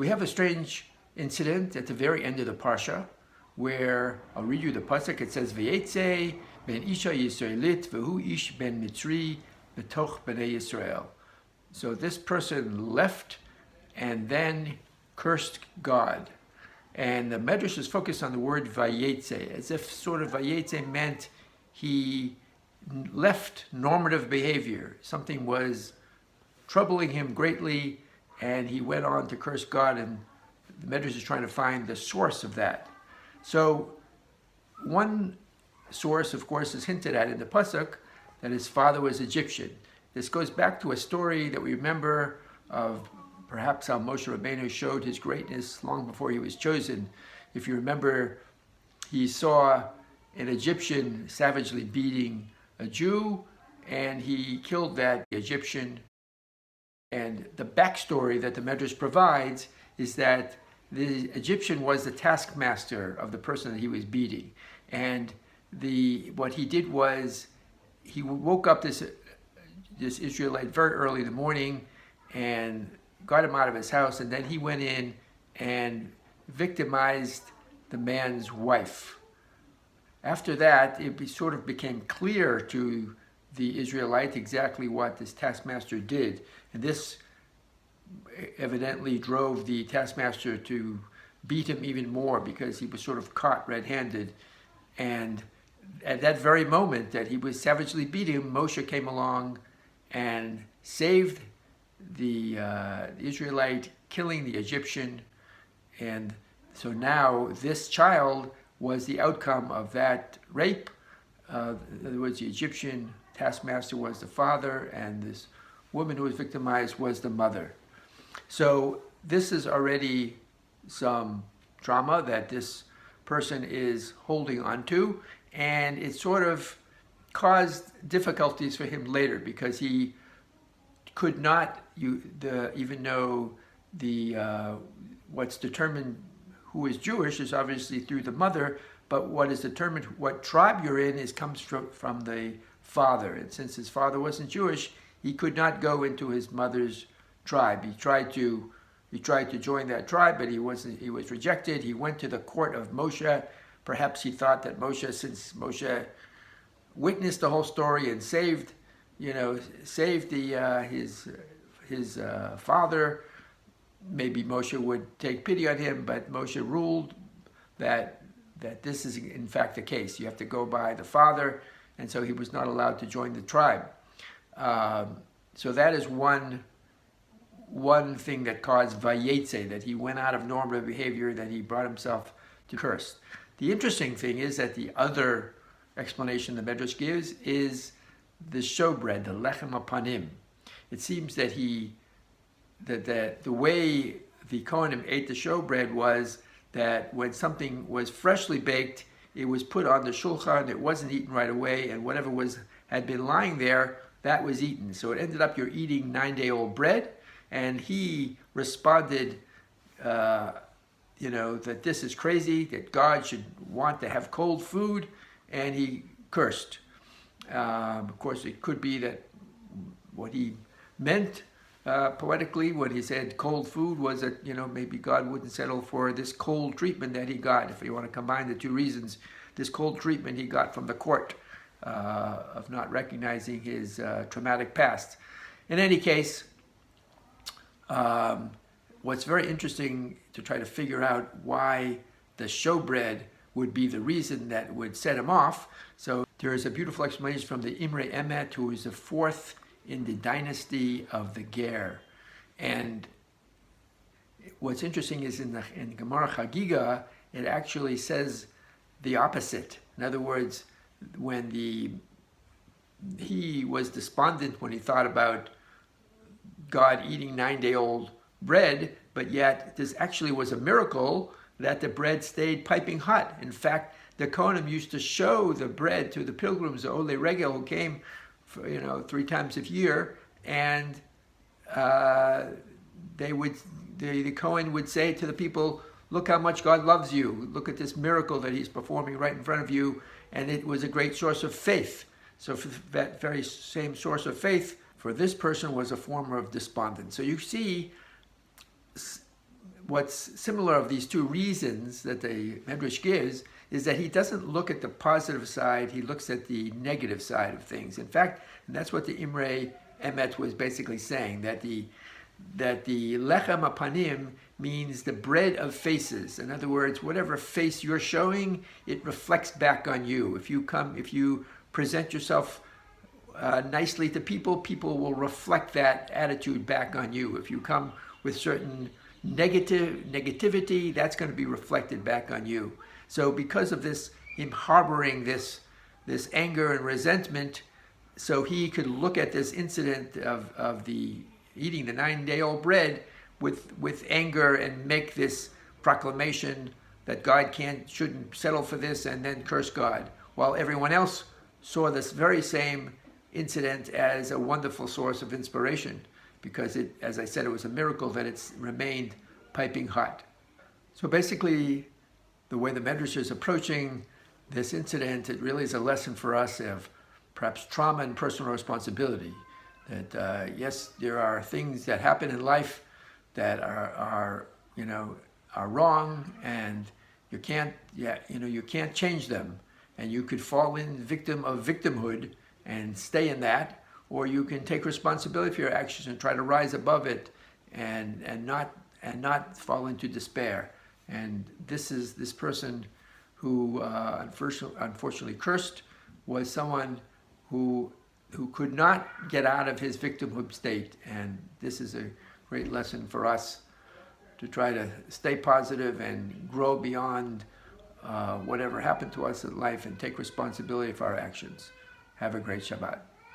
We have a strange incident at the very end of the Parsha, where I'll read you the pasuk. It says, "V'yetze ben isha Yisraelit v'hu ish ben Mitzri b'toch b'nei Yisrael." So this person left and then cursed God. And the Midrash is focused on the word vayetze, as if sort of vayetze meant he left normative behavior. Something was troubling him greatly, and he went on to curse God, and the Midrash is trying to find the source of that. So one source, of course, is hinted at in the pasuk, that his father was Egyptian. This goes back to a story that we remember of perhaps how Moshe Rabbeinu showed his greatness long before he was chosen. If you remember, he saw an Egyptian savagely beating a Jew, and he killed that Egyptian. And the backstory that the Midrash provides is that the Egyptian was the taskmaster of the person that he was beating. And what he did was he woke up this Israelite very early in the morning and got him out of his house, and then he went in and victimized the man's wife. After that, it sort of became clear to the Israelite exactly what this taskmaster did. And this evidently drove the taskmaster to beat him even more, because he was sort of caught red-handed. And at that very moment that he was savagely beating him, Moshe came along and saved the Israelite, killing the Egyptian. And so now this child was the outcome of that rape. In other words, the Egyptian taskmaster was the father, and this woman who was victimized was the mother. So this is already some trauma that this person is holding on to, and it sort of caused difficulties for him later, because he could not, even though what's determined who is Jewish is obviously through the mother, but what is determined what tribe you're in comes from the father. And since his father wasn't Jewish, he could not go into his mother's tribe. He tried to join that tribe, but he was rejected. He went to the court of Moshe. Perhaps he thought that since Moshe witnessed the whole story and saved his father, maybe Moshe would take pity on him. But Moshe ruled that this is in fact the case. You have to go by the father, and so he was not allowed to join the tribe. So that is one thing that caused vayetze, that he went out of normative behavior, that he brought himself to curse. The interesting thing is that the other explanation the Midrash gives is the showbread, the lechem apanim. It seems that the way the Kohanim ate the showbread was that when something was freshly baked, it was put on the shulchan, it wasn't eaten right away, and whatever had been lying there, that was eaten. So it ended up you're eating 9-day-old bread, and he responded, that this is crazy, that God should want to have cold food, and he cursed. Of course, it could be that what he meant poetically when he said cold food was that, maybe God wouldn't settle for this cold treatment that he got. If you want to combine the two reasons, this cold treatment he got from the court of not recognizing his traumatic past. In any case, what's very interesting to try to figure out why the showbread would be the reason that would set him off. So there is a beautiful explanation from the Midrash Emor, who is the fourth in the dynasty of the Ger. And what's interesting is in Gemara Chagiga, it actually says the opposite. In other words, when he was despondent when he thought about God eating 9-day-old bread, but yet this actually was a miracle that the bread stayed piping hot. In fact, the Kohanim used to show the bread to the pilgrims, the Olei Regel, who came 3 times a year, and the Kohen would say to the people, look how much God loves you. Look at this miracle that he's performing right in front of you. And it was a great source of faith. So for that very same source of faith, for this person was a form of despondence. So you see what's similar of these two reasons that the Midrash gives is that he doesn't look at the positive side, he looks at the negative side of things. In fact, and that's what the Imre Emet was basically saying, that the lechem apanim means the bread of faces. In other words, whatever face you're showing, it reflects back on you. If you present yourself nicely to people, people will reflect that attitude back on you. If you come with certain negativity, that's going to be reflected back on you. So because of this, him harboring this anger and resentment, so he could look at this incident of the eating the 9-day-old bread with anger and make this proclamation that God shouldn't settle for this and then curse God, while everyone else saw this very same incident as a wonderful source of inspiration, because it, as I said, it was a miracle that it's remained piping hot. So basically, the way the Midrash is approaching this incident, it really is a lesson for us of perhaps trauma and personal responsibility. That yes, there are things that happen in life that are wrong, and you can't change them, and you could fall in victim of victimhood and stay in that, or you can take responsibility for your actions and try to rise above it and not fall into despair. And this person who unfortunately cursed was someone who could not get out of his victimhood state. And this is a great lesson for us to try to stay positive and grow beyond whatever happened to us in life and take responsibility for our actions. Have a great Shabbat.